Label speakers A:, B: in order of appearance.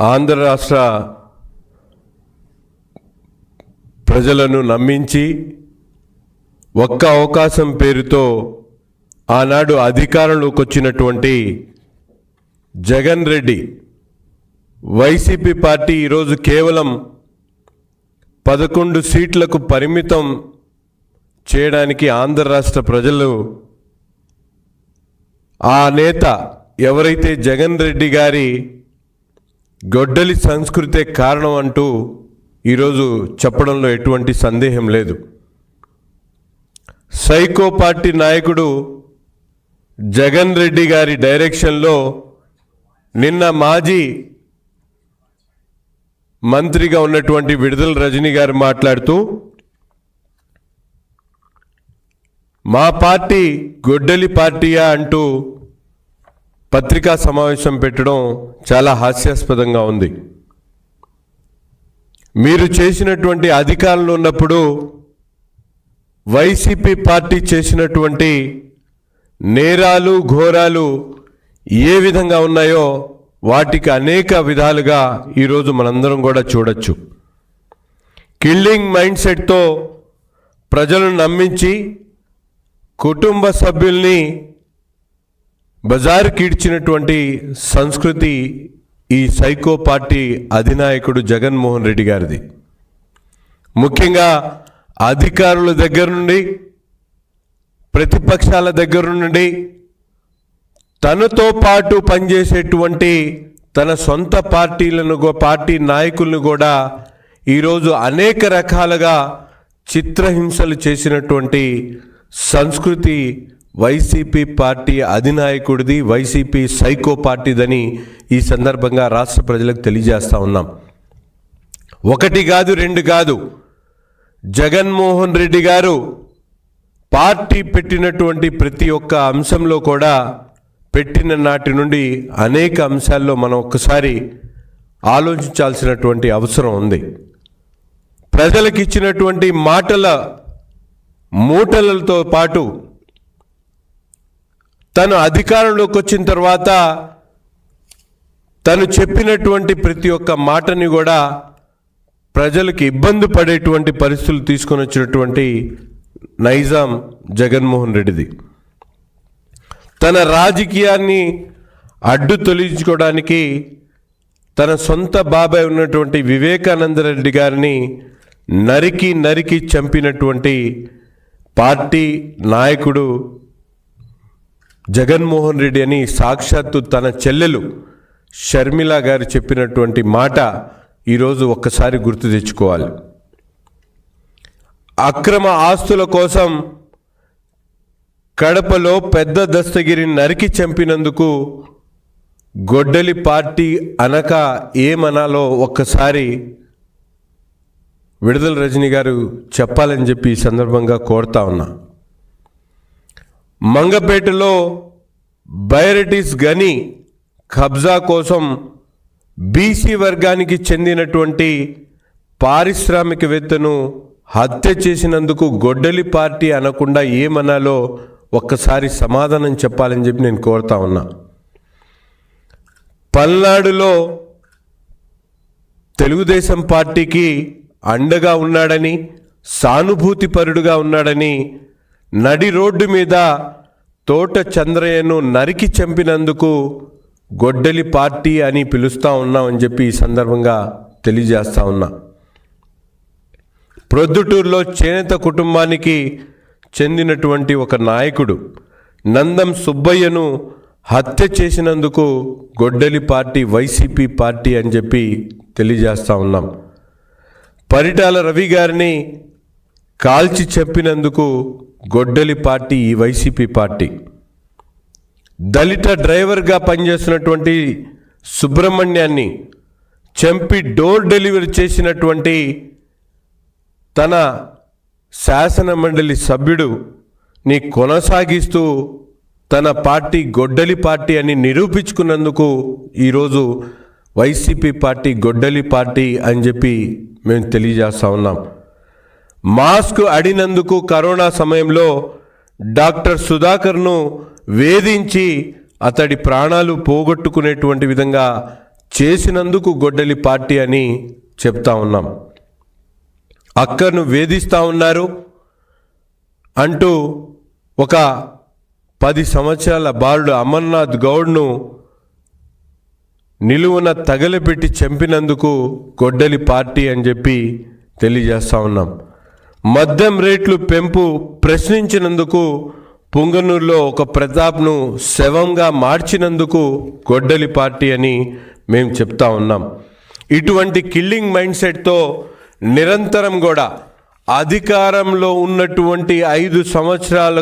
A: ఆంధ్ర రాష్ట్ర ప్రజలను నమ్మించి ఒక్క అవకాశం పేరుతో ఆనాడు అధికారంలోకి వచ్చినటువంటి జగన్ రెడ్డి వైసీపీ పార్టీ ఈరోజు కేవలం 11 సీట్లకు పరిమితం చేయడానికి ఆంధ్ర రాష్ట్ర ప్రజలు ఆ నేత ఎవరైతే జగన్ రెడ్డి గారి గొడ్డలి సంస్కృతే కారణం అంటూ ఈరోజు చెప్పడంలో ఎటువంటి సందేహం లేదు. సైకో పార్టీ నాయకుడు జగన్ రెడ్డి గారి డైరెక్షన్లో నిన్న మాజీ మంత్రిగా ఉన్నటువంటి విడుదల రజనీ గారు మాట్లాడుతూ మా పార్టీ గొడ్డలి పార్టీయా అంటూ పత్రికా సమావేశం పెట్టడం చాలా హాస్యాస్పదంగా ఉంది. మీరు చేసినటువంటి అధికారంలో ఉన్నప్పుడు వైసీపీ పార్టీ చేసినటువంటి నేరాలు ఘోరాలు ఏ విధంగా ఉన్నాయో వాటికి అనేక విధాలుగా ఈరోజు మనందరం కూడా చూడొచ్చు. కిల్లింగ్ మైండ్ సెట్తో ప్రజలను నమ్మించి కుటుంబ సభ్యుల్ని బజారు కీడ్చినటువంటి సంస్కృతి ఈ సైకో పార్టీ అధినాయకుడు జగన్మోహన్ రెడ్డి గారిది. ముఖ్యంగా అధికారుల దగ్గర నుండి ప్రతిపక్షాల దగ్గర నుండి తనతో పాటు పనిచేసేటువంటి తన సొంత పార్టీ నాయకులను కూడా ఈరోజు అనేక రకాలుగా చిత్రహింసలు చేసినటువంటి సంస్కృతి వైసీపీ పార్టీ అధినాయకుడిది, వైసీపీ సైకో పార్టీదని ఈ సందర్భంగా రాష్ట్ర ప్రజలకు తెలియజేస్తా ఉన్నాం. ఒకటి కాదు, రెండు కాదు, జగన్మోహన్ రెడ్డి గారు పార్టీ పెట్టినటువంటి ప్రతి ఒక్క అంశంలో కూడా పెట్టిన నాటి నుండి అనేక అంశాల్లో మనం ఒక్కసారి ఆలోచించాల్సినటువంటి అవసరం ఉంది. ప్రజలకు ఇచ్చినటువంటి మాటల మూటలతో పాటు తను అధికారంలోకి వచ్చిన తర్వాత తను చెప్పినటువంటి ప్రతి ఒక్క మాటని కూడా ప్రజలకు ఇబ్బంది పడేటువంటి పరిస్థితులు తీసుకొని వచ్చినటువంటి నైజాం జగన్మోహన్ రెడ్డిది. తన రాజకీయాన్ని అడ్డు తొలగించుకోవడానికి తన సొంత బాబాయ్ ఉన్నటువంటి వివేకానంద రెడ్డి గారిని నరికి చంపినటువంటి పార్టీ నాయకుడు జగన్మోహన్ రెడ్డి అని సాక్షాత్తు తన చెల్లెలు షర్మిల గారు చెప్పినటువంటి మాట ఈరోజు ఒక్కసారి గుర్తు తెచ్చుకోవాలి. అక్రమ ఆస్తుల కోసం కడపలో పెద్ద దస్తగిరిని నరికి చంపినందుకు గొడ్డలి పార్టీ అనక ఏమనాలో ఒక్కసారి విడుదల రజనీ గారు చెప్పాలని చెప్పి ఈ సందర్భంగా కోరుతా ఉన్నా. మంగపేటలో బైరటిస్ గని కబ్జా కోసం బీసీ వర్గానికి చెందినటువంటి పారిశ్రామికవేత్తను హత్య చేసినందుకు గొడ్డలి పార్టీ అనకుండా ఏమనాలో ఒక్కసారి సమాధానం చెప్పాలని చెప్పి నేను కోరుతా ఉన్నా. పల్నాడులో తెలుగుదేశం పార్టీకి అండగా ఉన్నాడని, సానుభూతిపరుడుగా ఉన్నాడని నడి రోడ్డు మీద తోట చంద్రయ్యను నరికి చంపినందుకు గొడ్డలి పార్టీ అని పిలుస్తూ ఉన్నామని చెప్పి ఈ సందర్భంగా తెలియజేస్తా ఉన్నా. ప్రొద్దుటూరులో చేనేత కుటుంబానికి చెందినటువంటి ఒక నాయకుడు నందం సుబ్బయ్యను హత్య చేసినందుకు గొడ్డలి పార్టీ వైసీపీ పార్టీ అని చెప్పి తెలియజేస్తా ఉన్నాం. పరిటాల రవి గారిని కాల్చి చంపినందుకు గొడ్డలి పార్టీ ఈ వైసీపీ పార్టీ. దళిత డ్రైవర్గా పనిచేస్తున్నటువంటి సుబ్రహ్మణ్యాన్ని చంపి డోర్ డెలివరీ చేసినటువంటి తన శాసన మండలి సభ్యుడిని కొనసాగిస్తూ తన పార్టీ గొడ్డలి పార్టీ అని నిరూపించుకున్నందుకు ఈరోజు వైసీపీ పార్టీ గొడ్డలి పార్టీ అని చెప్పి మేము తెలియజేస్తా ఉన్నాం. మాస్క్ అడినందుకు కరోనా సమయంలో డాక్టర్ సుధాకర్ను వేధించి అతడి ప్రాణాలు పోగొట్టుకునేటువంటి విధంగా చేసినందుకు గొడ్డలి పార్టీ అని చెప్తా ఉన్నాం. అక్కను వేధిస్తూ ఉన్నారు అంటూ ఒక 10 సంవత్సరాల బాలుడు అమర్నాథ్ గౌడ్ను నిలువున తగలపెట్టి చంపినందుకు గొడ్డలి పార్టీ అని చెప్పి తెలియజేస్తూ ఉన్నాం. మద్యం రేట్లు పెంపు ప్రశ్నించినందుకు పుంగనూరులో ఒక ప్రతాప్ను శవంగా మార్చినందుకు గొడ్డలి పార్టీ అని మేము చెప్తా ఉన్నాం. ఇటువంటి కిల్లింగ్ మైండ్ సెట్తో నిరంతరం కూడా అధికారంలో ఉన్నటువంటి 5 సంవత్సరాల